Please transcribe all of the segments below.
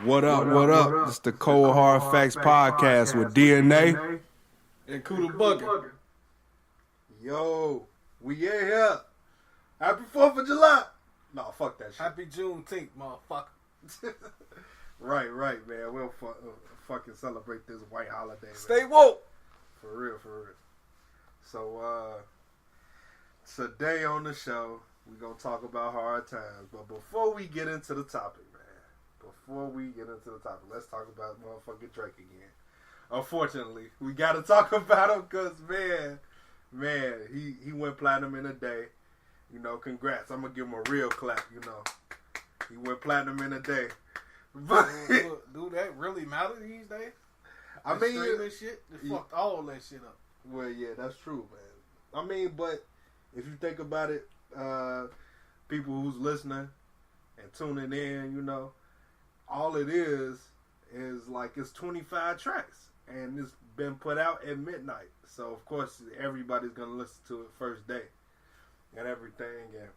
What up, what up? It's the Cold Hard Facts Podcast with DNA and Kuda Buggin. Yo, we in here. Happy 4th of July. Nah, fuck that shit. Happy Juneteenth, motherfucker. Right, man. We'll fucking celebrate this white holiday. Stay woke. For real. So, today on the show, we're going to talk about hard times. But before we get into the topic, let's talk about motherfucking Drake again. Unfortunately, we got to talk about him because, man, he went platinum in a day. You know, congrats. I'm going to give him a real clap, you know. He went platinum in a day. But do that really matter these days? I mean, streaming shit, they fucked all that shit up. Well, yeah, that's true, man. I mean, but if you think about it, people who's listening and tuning in, you know, all it is like it's 25 tracks, and it's been put out at midnight. So of course everybody's gonna listen to it first day and everything, and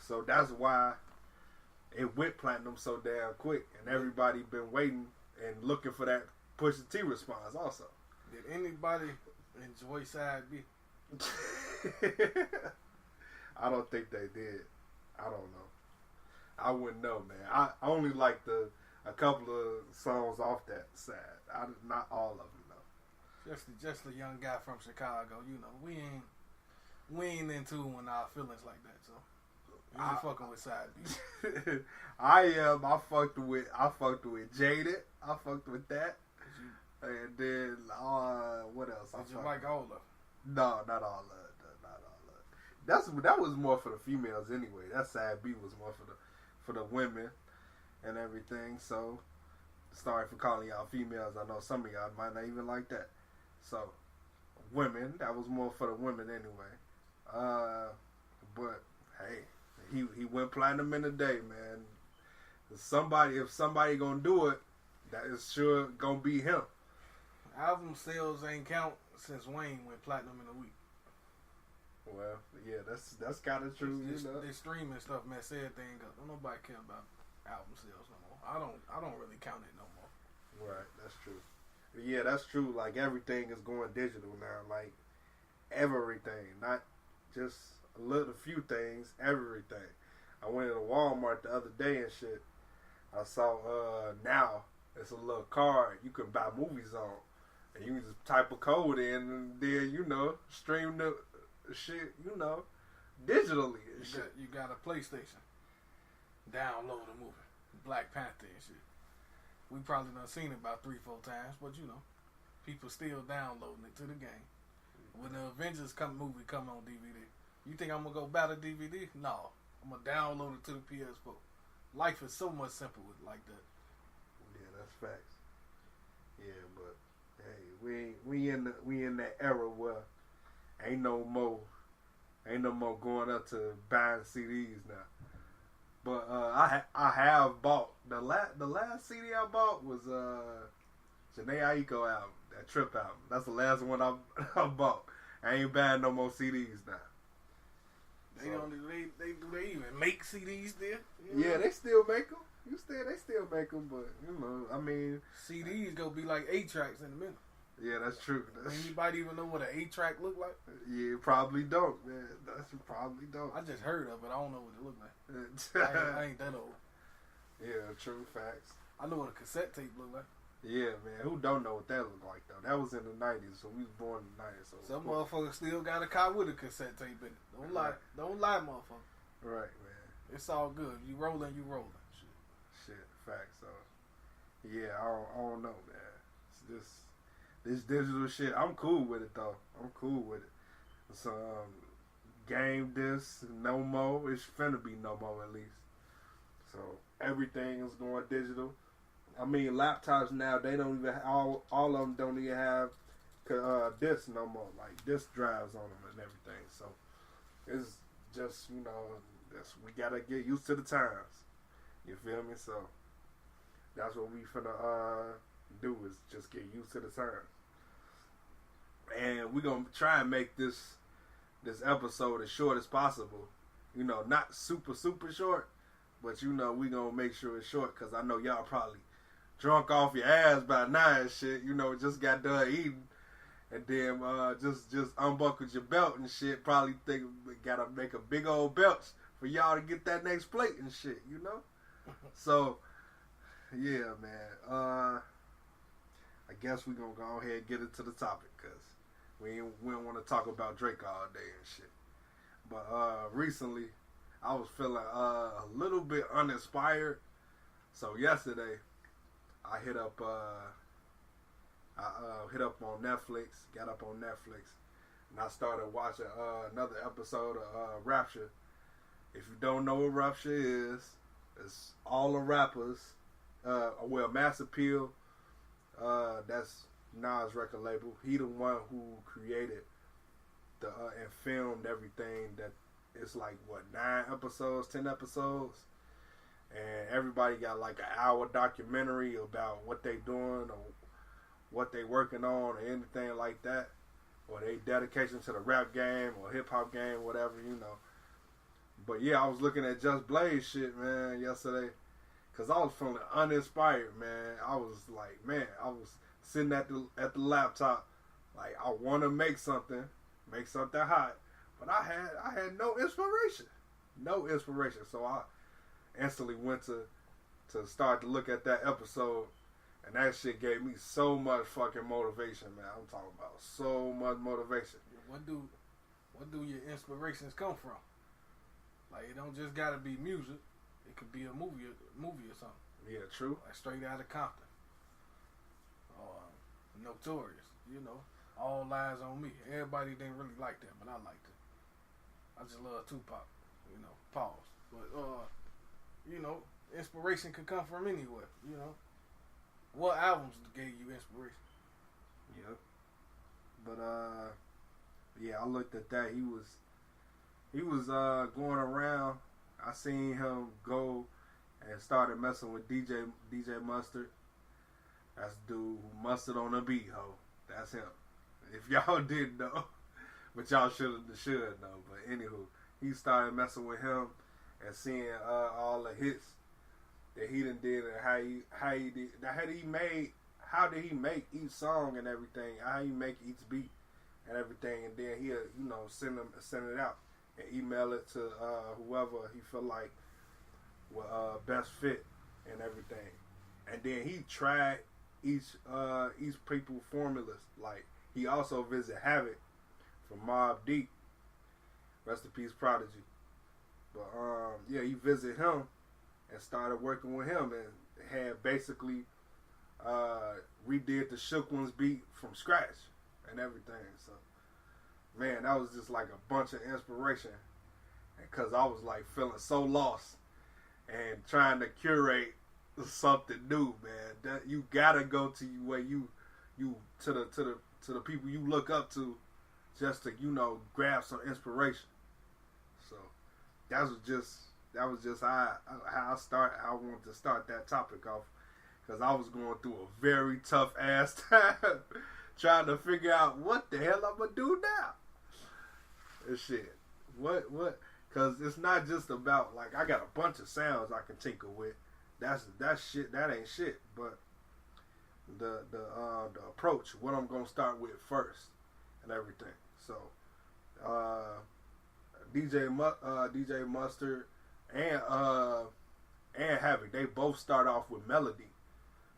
so that's why it went platinum so damn quick, and everybody been waiting and looking for that Pusha T response also. Did anybody enjoy Side B? I don't think they did. I don't know. I wouldn't know, man. I only liked a couple of songs off that side. Not all of them, though. Just a young guy from Chicago, you know. We ain't into when our feelings like that, so we ain't fucking with Side B. I fucked with Jaded. I fucked with that. And then what else? Did you like all of them? No, not all of it. That was more for the females anyway. That Side B was more for the women and everything. So sorry for calling y'all females. I know some of y'all might not even like that. So women, that was more for the women anyway. But hey, he went platinum in a day, man. If somebody gonna do it, that is sure gonna be him. Album sales ain't count since Wayne went platinum in a week. Well, yeah, that's kind of true. They streaming stuff mess everything up. Don't nobody care about album sales no more. I don't really count it no more. Right, that's true. Yeah, that's true. Like everything is going digital now. Like everything, not just a few things. Everything. I went into Walmart the other day and shit. I saw now it's a little card you can buy movies on, and you can just type a code in, and then stream the shit, digitally and shit. You got a PlayStation. Download a movie. Black Panther and shit. We probably done seen it about 3-4 times, but people still downloading it to the game. When the Avengers movie come on DVD, you think I'm gonna go buy the DVD? No, I'm gonna download it to the PS4. Life is so much simpler like that. Yeah, that's facts. Yeah, but hey, we in that era where ain't no more going up to buying CDs now. But I have bought the last CD I bought was Jhené Aiko album, that Trip album. That's the last one I bought. I ain't buying no more CDs now. They even make CDs there? Yeah, they still make them. They still make them, but I mean, CDs gonna be like 8 tracks in a minute. Yeah, that's true. Anybody even know what an 8 track look like? Yeah, probably don't, man. Probably don't. I just heard of it. I don't know what it look like. I ain't that old. Yeah, true facts. I know what a cassette tape look like. Yeah, man. Who don't know what that look like though? That was in the 90s, so we was born in the 90s. So some motherfuckers still got a car with a cassette tape in it. Don't lie, motherfucker. Right, man. It's all good. You rolling. Shit, facts. So yeah, I don't know, man. It's just this digital shit. I'm cool with it though. I'm cool with it. So game this no more. It's finna be no more at least. So everything is going digital. I mean, laptops now, they don't even all of them don't even have disc no more, like disc drives on them and everything. So it's just we gotta get used to the times. You feel me? So that's what we finna do, is just get used to the times. And we gonna try and make this episode as short as possible. Not super short, but we gonna make sure it's short, because I know y'all probably drunk off your ass by 9 and shit. Just got done eating. And then just unbuckled your belt and shit. Probably think gotta make a big old belch for y'all to get that next plate and shit, So, yeah, man. I guess we gonna go ahead and get into the topic because we don't want to talk about Drake all day and shit. But recently, I was feeling a little bit uninspired. So yesterday, I hit up on Netflix, got up on Netflix, and I started watching another episode of Rapture. If you don't know what Rapture is, it's all the rappers. Mass Appeal, that's Nas' record label. He the one who created and filmed everything. That it's like 9 episodes, 10 episodes, and everybody got like an hour documentary about what they doing or what they working on or anything like that, or they dedication to the rap game or hip hop game, whatever, But yeah, I was looking at Just Blaze shit, man, yesterday, cause I was feeling uninspired, man. I was like, man, I was sitting at the laptop, like I want to make something hot, but I had no inspiration. So I instantly went to start to look at that episode. And that shit gave me so much fucking motivation, man. I'm talking about so much motivation. What do your inspirations come from? Like, it don't just gotta be music. It could be a movie or something. Yeah, true. Like Straight Outta Compton. Notorious. All Lies on Me. Everybody didn't really like that, but I liked it. I just love Tupac. Pause. But inspiration could come from anywhere. What albums gave you inspiration? Yep. But yeah, I looked at that. He was going around. I seen him go and started messing with DJ Mustard. That's the dude who mustard on the beat, ho. That's him. If y'all didn't know, but y'all should know. But anywho, he started messing with him and seeing all the hits that he done did and how did he make each song and everything, how he make each beat and everything, and then he'll send it out and email it to whoever he feel like will best fit and everything, and then he tried each people formulas. Like, he also visit Havoc from Mobb Deep, rest in peace Prodigy, but yeah, he visit him and started working with him and had basically redid the Shook Ones beat from scratch and everything. So, man, that was just like a bunch of inspiration, because I was like feeling so lost and trying to curate something new, man. That you gotta go to where you to the people you look up to, just to grab some inspiration. So that was just how I wanted to start that topic off, because I was going through a very tough ass time trying to figure out what the hell I'm gonna do now. And shit, what? Because it's not just about, like, I got a bunch of sounds I can tinker with. That's shit. That ain't shit. But the approach, what I'm gonna start with first, and everything. So, DJ Mustard and Havoc, they both start off with melody.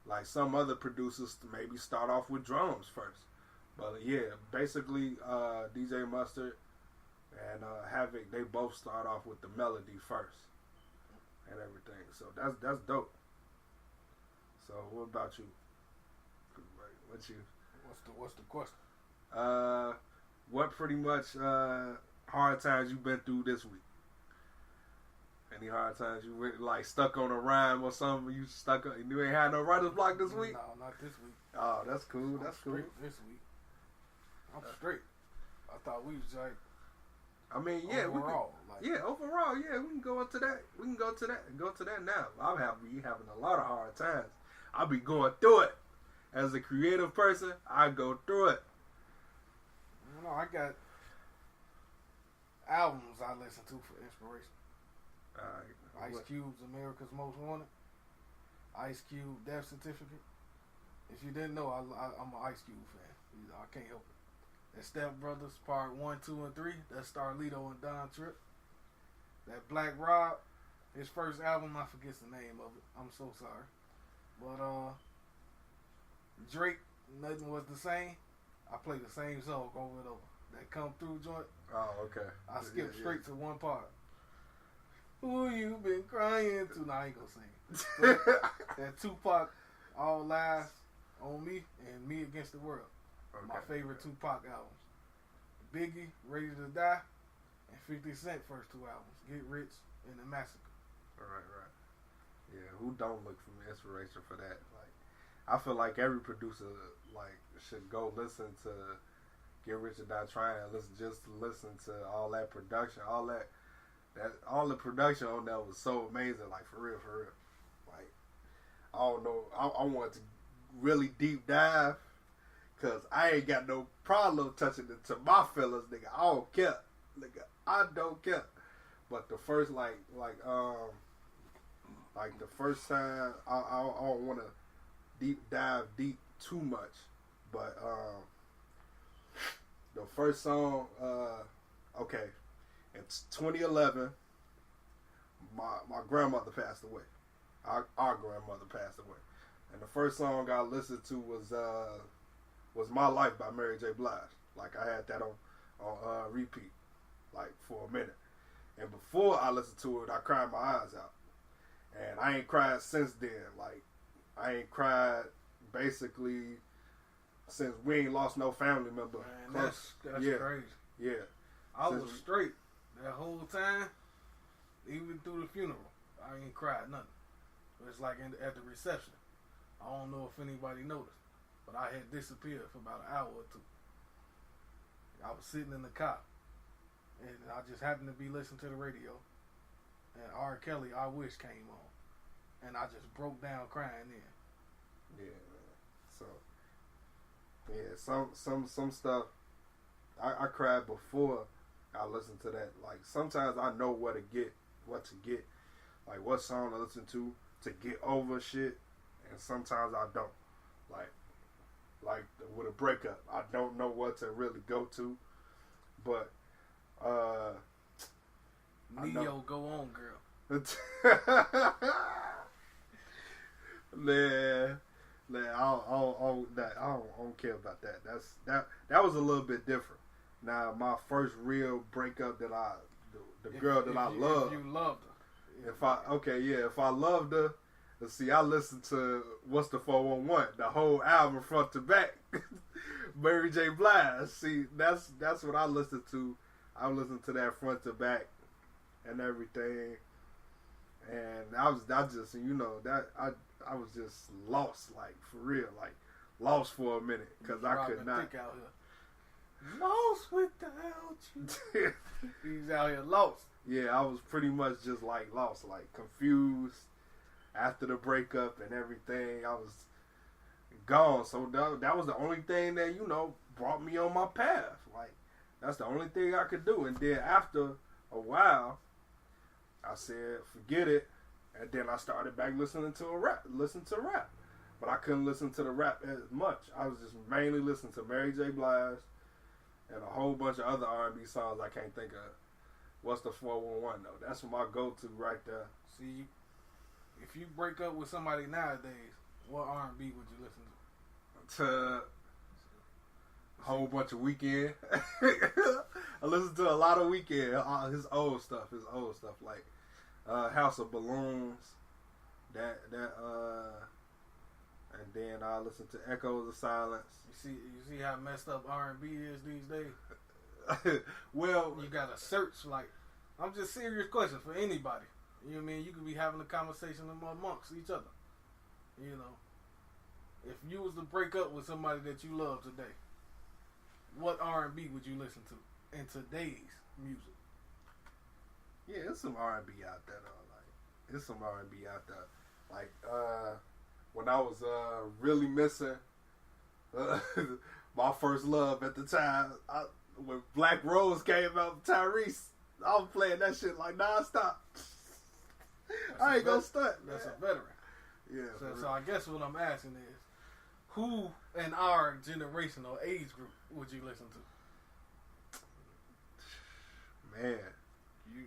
Like, some other producers maybe start off with drums first. But yeah, basically DJ Mustard and Havoc, they both start off with the melody first and everything. So that's dope. So what about you? What's the question? What pretty much hard times you been through this week? Any hard times you went, like, stuck on a rhyme or something? You ain't had no writer's block this week? No, not this week. Oh, that's cool. That's cool. This week, I'm straight. I thought we was like, I mean, yeah, overall, overall, yeah, we can go into that. We can go to that now. I'm having a lot of hard times. I'll be going through it. As a creative person, I go through it. I got albums I listen to for inspiration. Ice Cube's America's Most Wanted. Ice Cube Death Certificate. If you didn't know, I'm an Ice Cube fan. You know, I can't help it. That Step Brothers Part 1, 2, and 3. That's Starlito and Don Tripp. That Black Rob, his first album, I forget the name of it. I'm so sorry. But Drake, Nothing Was the Same. I play the same song over and over. That Come Through joint. Oh, okay. I skipped straight to one part. Who you been crying to? Nah, I ain't gonna sing it. But that Tupac, All Lies on Me and Me Against the World. Okay. My favorite Tupac albums. Biggie, Ready to Die, and 50 Cent first two albums, Get Rich and The Massacre. Right. Yeah, who don't look for inspiration for that? Like, I feel like every producer should go listen to Get Rich or Die Trying, listen to all that production, all the production on that was so amazing. Like for real. Like, I don't know, I want to really deep dive. Cause I ain't got no problem touching it to my feelings, nigga. I don't care, nigga. I don't care. But the first, the first time, I don't want to dive deep too much. But the first song, okay, in 2011, my grandmother passed away. Our grandmother passed away, and the first song I listened to was My Life by Mary J. Blige. Like, I had that on repeat, like, for a minute. And before I listened to it, I cried my eyes out. And I ain't cried since then. Like, I ain't cried basically since we ain't lost no family member. Man, that's crazy. Yeah. I was straight that whole time, even through the funeral. I ain't cried nothing. It's like at the reception. I don't know if anybody noticed. But I had disappeared for about an hour or two. I was sitting in the car, and I just happened to be listening to the radio, and R. Kelly, I Wish came on, and I just broke down crying then. Yeah, man. So, yeah, some stuff, I cried before I listened to that. Like, sometimes I know what to get, like what song to listen to get over shit, and sometimes I don't. Like with a breakup, I don't know what to really go to, but Neo, go on, girl. man, I don't care about that. That was a little bit different. Now, my first real breakup that the girl that I loved. If you loved her. If I loved her. Let's see, I listened to What's the 411, the whole album front to back. Mary J. Blige. See, that's what I listened to. I listened to that front to back and everything. And I was just lost, like, for real, like, lost for a minute, because I could not. Out here. Lost without you. He's out here lost. Yeah, I was pretty much just, like, lost, like, confused. After the breakup and everything, I was gone. So that was the only thing that, brought me on my path. Like, that's the only thing I could do. And then after a while, I said, forget it. And then I started back listening to rap. But I couldn't listen to the rap as much. I was just mainly listening to Mary J. Blige and a whole bunch of other R&B songs I can't think of. What's the 411, though? That's my go-to right there. See, if you break up with somebody nowadays, what R&B would you listen to? To a whole bunch of Weeknd. I listen to a lot of Weeknd. His old stuff, like House of Balloons. That and then I listen to Echoes of Silence. You see how messed up R&B is these days. Well, you gotta search. Like, I'm just serious question for anybody. You know what I mean? You could be having a conversation amongst each other. If you was to break up with somebody that you love today, what R&B would you listen to in today's music? Yeah, there's some R&B out there though. Like, there's some R&B out there. Like, when I was really missing my first love at the time, when Black Rose came out, Tyrese, I was playing that shit like nonstop. I ain't gonna stunt. That's a veteran. Yeah. So I guess what I'm asking is, who in our generation or age group would you listen to? Man. You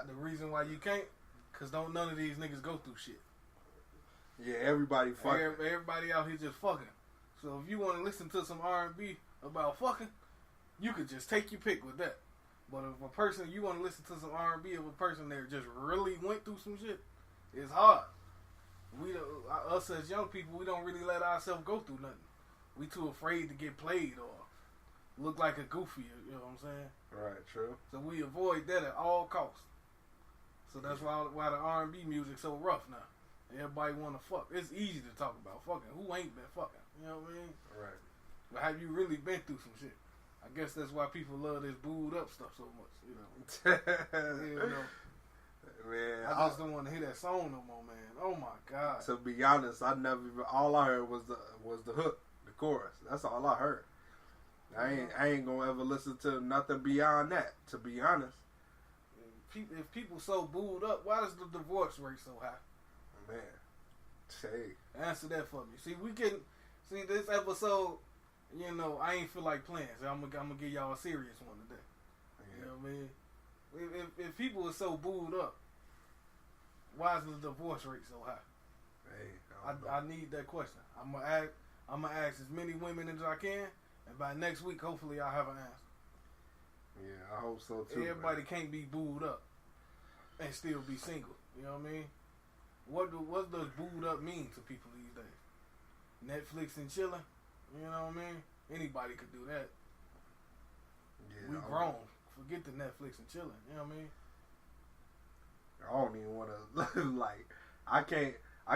the reason why you can't, cause don't none of these niggas go through shit. Yeah, everybody fucking. Everybody out here just fucking. So if you want to listen to some R&B about fucking, you could just take your pick with that. But if a person, you want to listen to some R&B of a person that just really went through some shit, it's hard. Us as young people, we don't really let ourselves go through nothing. We too afraid to get played or look like a goofy, you know what I'm saying? Right, true. So we avoid that at all costs. So that's why the R&B music's so rough now. Everybody want to fuck. It's easy to talk about fucking. Who ain't been fucking? You know what I mean? Right. But have you really been through some shit? I guess that's why people love this booed up stuff so much. You know. Man, I just don't want to hear that song no more, man. Oh my god. To be honest, all I heard was the hook, the chorus. That's all I heard. I ain't gonna ever listen to nothing beyond that. To be honest. If people so booed up, why is the divorce rate so high? Man, hey. Answer that for me. See, this episode. You know, I ain't feel like playing, so I'm gonna give y'all a serious one today. Yeah. You know what I mean? If people are so booed up, why is the divorce rate so high? Hey, I need that question. I'm gonna ask as many women as I can, and by next week, hopefully, I'll have an answer. Yeah, I hope so too. Everybody can't be booed up and still be single. You know what I mean? What does booed up mean to people these days? Netflix and chilling. You know what I mean? Anybody could do that. Yeah, We grown. Forget the Netflix and chilling. You know what I mean? I don't even want to like. I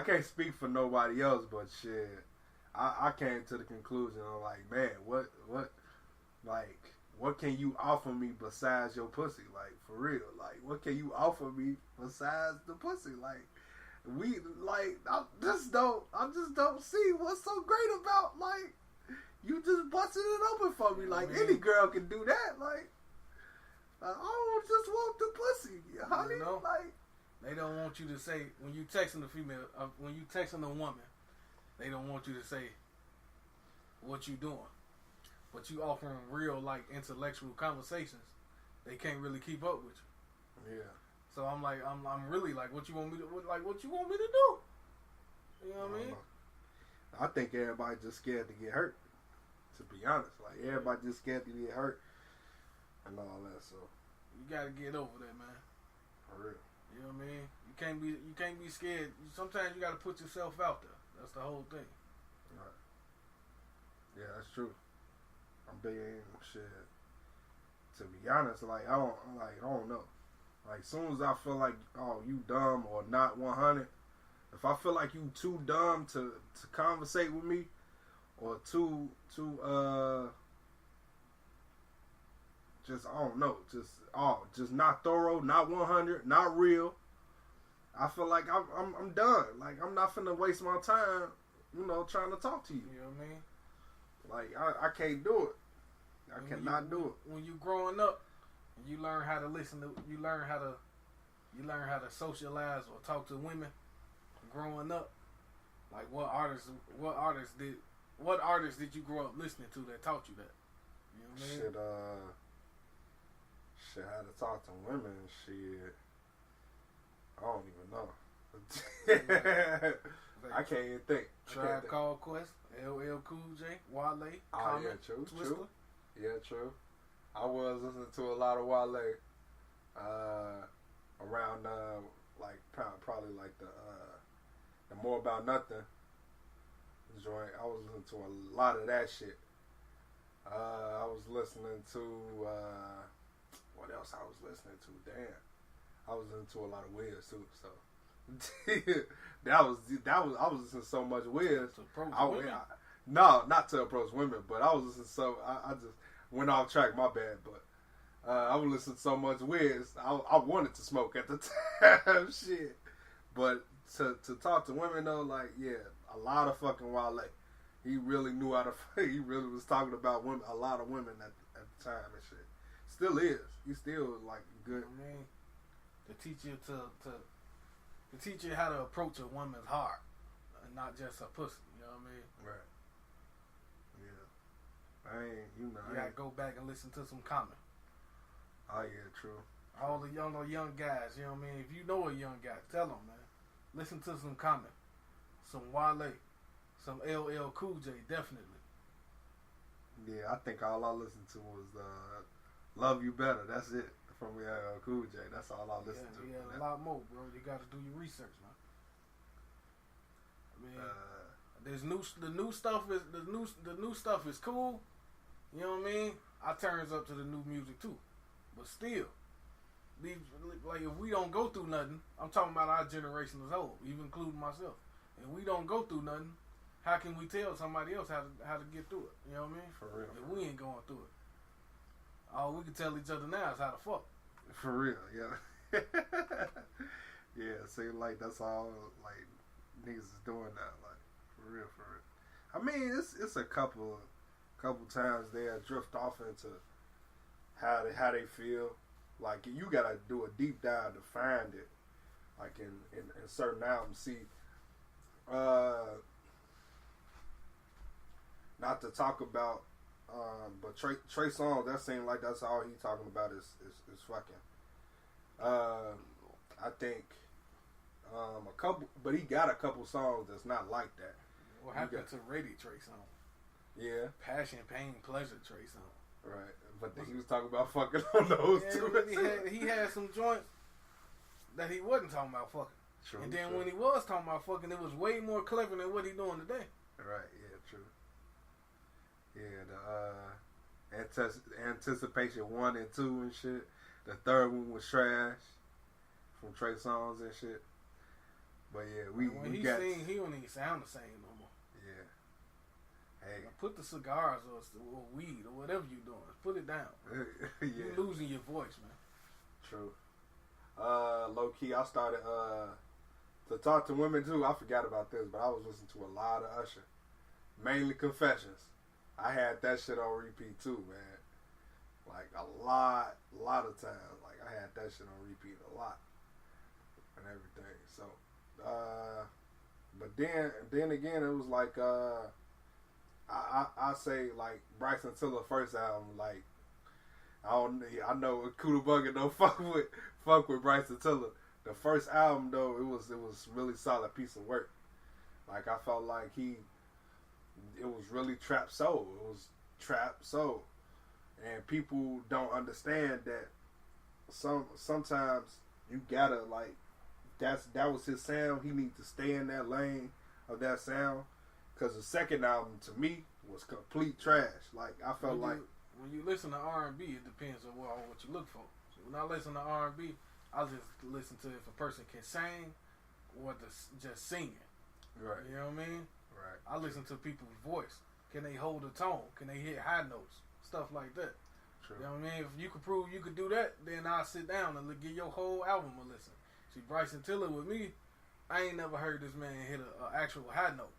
can't speak for nobody else, but shit, I came to the conclusion of like, man, what can you offer me besides your pussy? Like, for real, like, what can you offer me besides the pussy? Like, I just don't see what's so great about like. You just busted it open for me. Like, any girl can do that. Like, I don't just want the pussy, honey. You know, like, they don't want you to say, when you texting a female, when you texting a woman, they don't want you to say what you doing. But you offering real, like, intellectual conversations, they can't really keep up with you. Yeah. So I'm like, I'm really like, what you want me to do? You know what I mean? I think everybody just scared to get hurt. To be honest, like, everybody just scared to get hurt and all that. So you gotta get over that, man. For real. You know what I mean? You can't be scared. Sometimes you gotta put yourself out there. That's the whole thing. Right. Yeah, that's true. I'm big in shit. To be honest, like, I don't know. Like, soon as I feel like, oh, you dumb or not 100, if I feel like you too dumb to conversate with me, or too just, I don't know, just not thorough, not 100, not real, I feel like I'm done. Like, I'm not finna waste my time, you know, trying to talk to you. You know what I mean? Like, I can't do it. I cannot do it. When you growing up, you learn how to listen to, you learn how to socialize or talk to women. Growing up, like, what artists did you grow up listening to that taught you that? You know what I mean? Shit, how to talk to women and shit. I don't even know. I can't even think. Tribe Called Quest, LL Cool J, Wale, Common, yeah, true. Twister. Yeah, true. I was listening to a lot of Wale around like probably like the More About Nothing joint. I was listening to a lot of that shit. I was listening to what else I was listening to? Damn, I was listening to a lot of Wiz too. So that was I was listening to so much Wiz. No, not to approach women, but I was listening to I just went off track. My bad, but I was listening to so much Wiz. I wanted to smoke at the time. Shit, but to talk to women though, like, yeah, a lot of fucking Wale. He really knew how to. He really was talking about women, a lot of women at the time and shit. Still is. He's still like good. I mean, to teach you to teach you how to approach a woman's heart. and not just a pussy. You know what I mean? Right. Yeah. I ain't, you know. You gotta go back and listen to some Common. Oh yeah, true. All the young guys, you know what I mean? If you know a young guy, tell them, man. Listen to some Common, some Wale, some LL Cool J, definitely. Yeah, I think all I listened to was "Love You Better." That's it from Cool J. That's all I listened to. Yeah, a lot more, bro. You got to do your research, man. I mean, the new stuff is cool. You know what I mean? I turns up to the new music too, but still, like if we don't go through nothing, I'm talking about our generation as a whole, even including myself. If we don't go through nothing, how can we tell somebody else how to get through it? You know what I mean? For real. If we ain't going through it, all we can tell each other now is how to fuck. For real, yeah. Yeah, seem like that's all like niggas is doing now, like for real. I mean, it's a couple times they'll drift off into how they feel. Like you gotta do a deep dive to find it. Like in certain albums, see, not to talk about, but Trey Songz, that seemed like that's all he talking about is fucking. I think a couple, but he got a couple songs that's not like that. What happened to Ready Trey Songz? Yeah. Passion, Pain, Pleasure Trey Songz. Right, but then he was talking about fucking on those two. He had some joints that he wasn't talking about fucking. True, and then true. when he was talking about fucking, it was way more clever than what he doing today. Right, yeah, true. Yeah, the Anticipation 1 and 2 and shit. The third one was trash from Trey Songz and shit. But yeah, when we he got. sing, he don't even sound the same no more. Yeah. Hey. Now put the cigars or weed or whatever you doing. Put it down. Yeah. You losing your voice, man. True. Low key, I started to talk to women too. I forgot about this, but I was listening to a lot of Usher, mainly Confessions. I had that shit on repeat too, man. Like a lot of times. Like I had that shit on repeat a lot and everything. So, but then again, it was like I say like Bryson Tiller first album. Like I know Kuda Bugger don't fuck with Bryson Tiller. The first album though, it was really solid piece of work. Like I felt like it was really trap soul. It was trap soul, and people don't understand that. Sometimes you gotta like that was his sound. He needs to stay in that lane of that sound. Cause the second album to me was complete trash. Like I felt when you listen to R&B, it depends on what you look for. So when I listen to R&B, I just listen to if a person can sing or just singing. Right. You know what I mean? Right. I listen to people's voice. Can they hold a tone? Can they hit high notes? Stuff like that. True. You know what I mean? If you can prove you could do that, then I'll sit down and give your whole album a listen. See, Bryson Tiller with me, I ain't never heard this man hit an actual high note.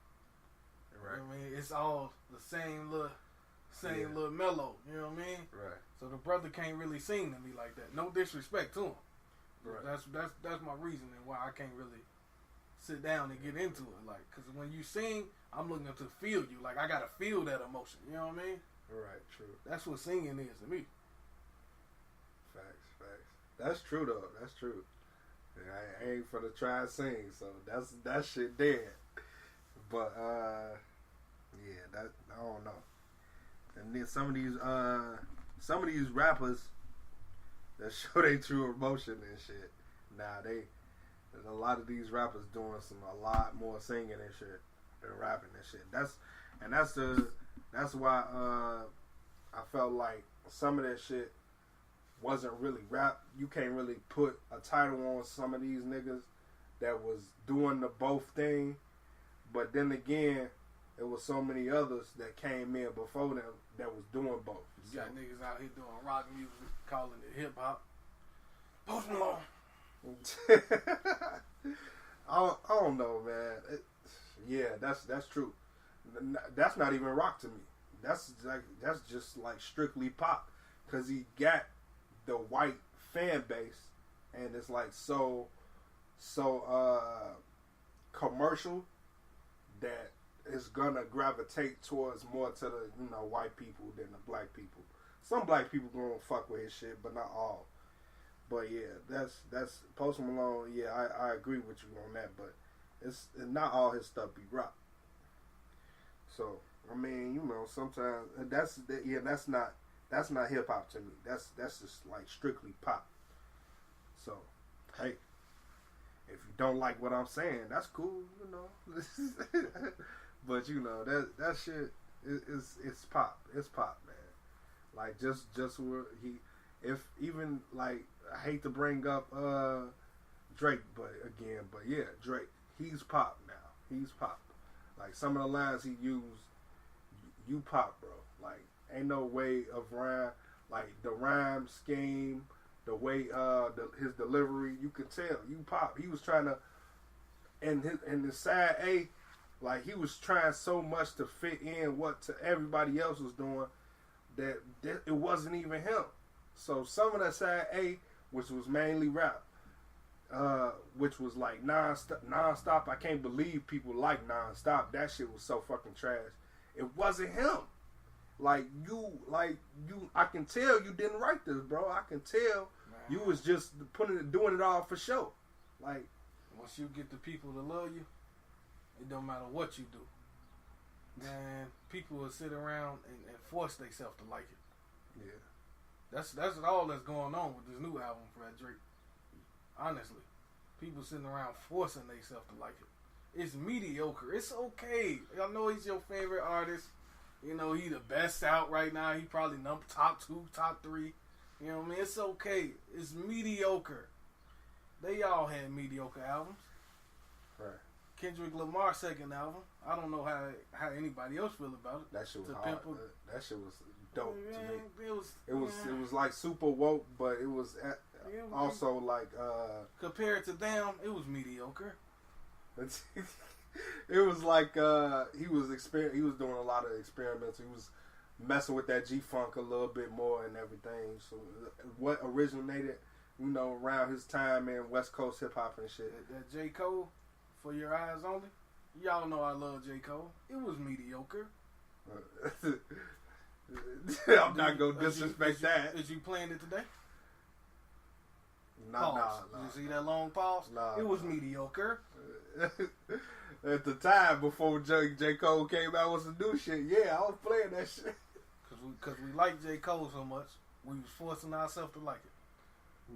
Right. You know what I mean? It's all the same little mellow. You know what I mean? Right. So the brother can't really sing to me like that. No disrespect to him. Right. That's my reasoning why I can't really sit down and get into it. Like, cause when you sing, I'm looking to feel you. Like I gotta feel that emotion. You know what I mean? Right. True. That's what singing is to me. Facts. That's true though. That's true. Yeah, I ain't for the try and sing, so that shit dead. But yeah, that I don't know. And then some of these rappers that show their true emotion and shit. There's a lot of these rappers doing a lot more singing and shit than rapping and shit. That's why I felt like some of that shit wasn't really rap. You can't really put a title on some of these niggas that was doing the both thing. But then again, it was so many others that came in before them that was doing both. You got niggas out here doing rock music, calling it hip hop. Post Malone. I don't know, man. That's true. That's not even rock to me. That's just like strictly pop, cause he got the white fan base, and it's like so commercial that is gonna gravitate towards more to the white people than the black people. Some black people gonna fuck with his shit, but not all. But yeah, that's Post Malone. Yeah, I agree with you on that, but it's not all his stuff be rock. So I mean, sometimes that's not hip hop to me. That's just like strictly pop. So hey, if you don't like what I'm saying, that's cool, But that shit it's pop. It's pop, man. Like just where even like I hate to bring up Drake, but yeah, Drake, he's pop now. He's pop. Like some of the lines he used, you pop, bro. Like ain't no way of rhyme, like the rhyme scheme, the way his delivery, you could tell you pop. He was trying to, in the side A, like he was trying so much to fit in what to everybody else was doing that it wasn't even him. So some of that side A, which was mainly rap, which was like non-stop. I can't believe people like non-stop. That shit was so fucking trash. It wasn't him. Like you, I can tell you didn't write this, bro. I can tell you was just doing it all for show. Like once you get the people to love you, it don't matter what you do. Man, people will sit around and force themselves to like it. Yeah. That's all that's going on with this new album for that Drake. Honestly, people sitting around forcing themselves to like it. It's mediocre. It's okay. I know he's your favorite artist. He the best out right now. He probably top 2, top 3. You know what I mean? It's okay. It's mediocre. They all had mediocre albums. Right. Kendrick Lamar's second album. I don't know how anybody else feel about it. That shit was hard. That shit was dope to me. It was like super woke, but it was also like compared to them, it was mediocre. It was like he was doing a lot of experiments. He was messing with that G-Funk a little bit more and everything. So what originated, around his time in West Coast hip hop and shit. That J. Cole, For Your Eyes Only. Y'all know I love J. Cole. It was mediocre. I'm not gonna disrespect that. Is you playing it today? Nah. Did you see that long pause? Nah, it was mediocre. At the time before J. Cole came out with some new shit, yeah, I was playing that shit. Cause we like J. Cole so much, we was forcing ourselves to like it.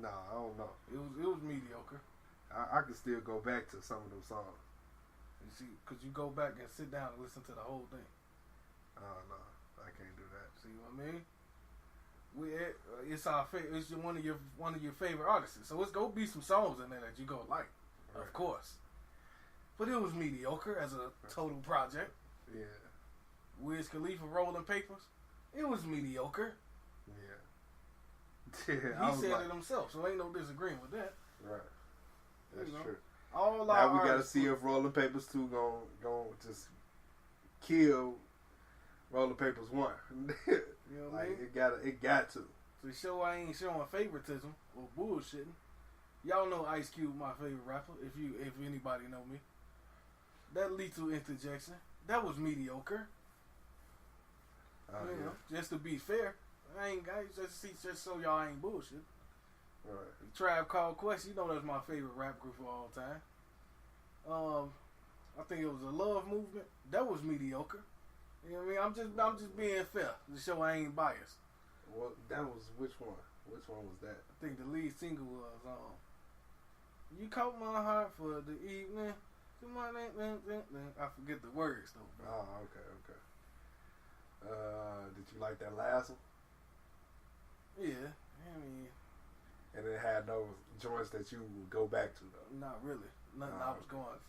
Nah, I don't know. It was mediocre. I can still go back to some of them songs. You see, cause you go back and sit down and listen to the whole thing. Oh no, I can't do that. See what I mean? It's our favorite. It's one of your favorite artists. So it's gonna be some songs in there that you gonna like, right. Of course. But it was mediocre as a total project. Yeah. Wiz Khalifa, Rolling Papers. It was mediocre. Yeah. He said it himself, so ain't no disagreeing with that. Right. That's true. Now we gotta see if Rolling Papers 2 gon' just kill Rolling Papers 1. You know what I mean? It got to. To show I ain't showing favoritism or bullshitting. Y'all know Ice Cube, my favorite rapper. If anybody know me, that Lethal Interjection, that was mediocre. Just to be fair, just so y'all ain't bullshit. Right. Tribe Called Quest, you know that's my favorite rap group of all time. I think it was a Love Movement. That was mediocre. You know what I mean? I'm just being fair to show I ain't biased. Well, that was which one? Which one was that? I think the lead single was You Caught My Heart for the Evening. I forget the words though, bro. Oh, okay. Did you like that last one? Yeah, I mean. And it had those joints that you would go back to though. Not really. Nothing I was going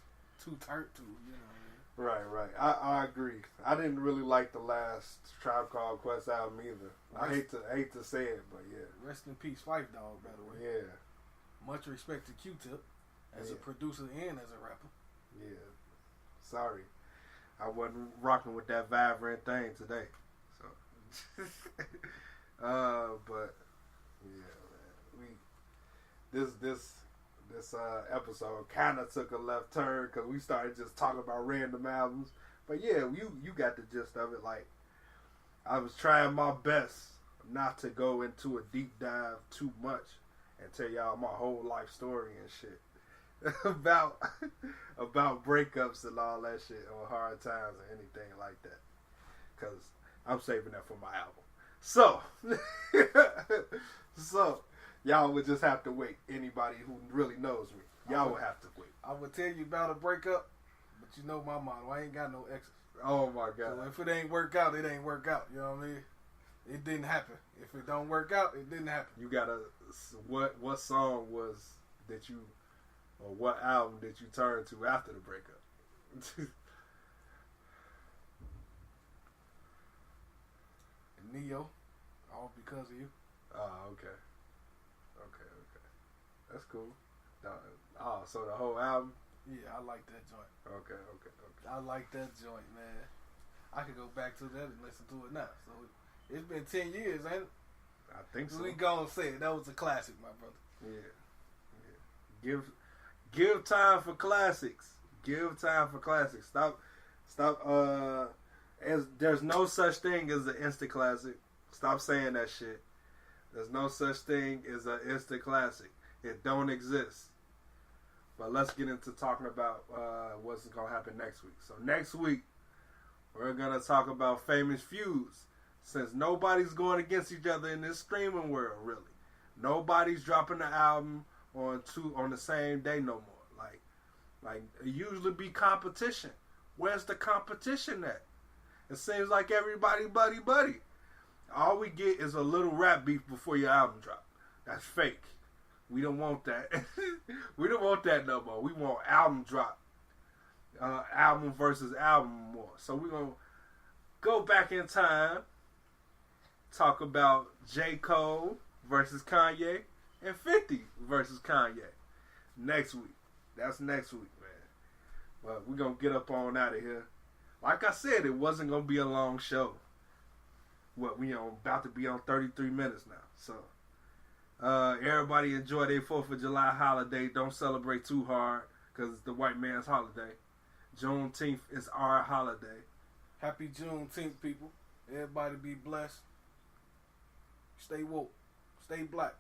too turned to, you know what I mean? Right. I agree. I didn't really like the last Tribe Called Quest album either. I hate to say it, but yeah. Rest in peace, Phife Dawg, by the way. Yeah. Much respect to Q-Tip as a producer and as a rapper. Yeah. Sorry. I wasn't rocking with that vibrant thing today. So but yeah, man. this episode kind of took a left turn because we started just talking about random albums. But yeah, you got the gist of it. Like, I was trying my best not to go into a deep dive too much and tell y'all my whole life story and shit about breakups and all that shit or hard times or anything like that. Because I'm saving that for my album. So, y'all would just have to wait. Anybody who really knows me, y'all would have to wait. I would tell you about a breakup, but you know my motto. I ain't got no exes. Oh my God. So if it ain't work out, it ain't work out. You know what I mean? It didn't happen. If it don't work out, it didn't happen. You gotta, what song was that you, or what album did you turn to after the breakup? Neo, all because of you. Oh, okay. That's cool. Oh, so the whole album? Yeah, I like that joint. Okay. I like that joint, man. I could go back to that and listen to it now. So it's been 10 years, ain't it? I think so. We gonna say it. That was a classic, my brother. Yeah. Give time for classics. Give time for classics. Stop. There's no such thing as an instant classic. Stop saying that shit. There's no such thing as an instant classic. It don't exist. But let's get into talking about what's going to happen next week. So next week, we're going to talk about famous feuds. Since nobody's going against each other in this streaming world, really. Nobody's dropping the album on the same day no more. Like it usually be competition. Where's the competition at? It seems like everybody buddy. All we get is a little rap beef before your album drop. That's fake. We don't want that. We don't want that no more. We want album drop. Album versus album more. So we're going to go back in time, talk about J. Cole versus Kanye and 50 versus Kanye next week. That's next week, man. But we're going to get up on out of here. Like I said, it wasn't going to be a long show. We about to be on 33 minutes now. So everybody enjoy their 4th of July holiday. Don't celebrate too hard because it's the white man's holiday. Juneteenth is our holiday. Happy Juneteenth, people. Everybody be blessed. Stay woke. Stay black.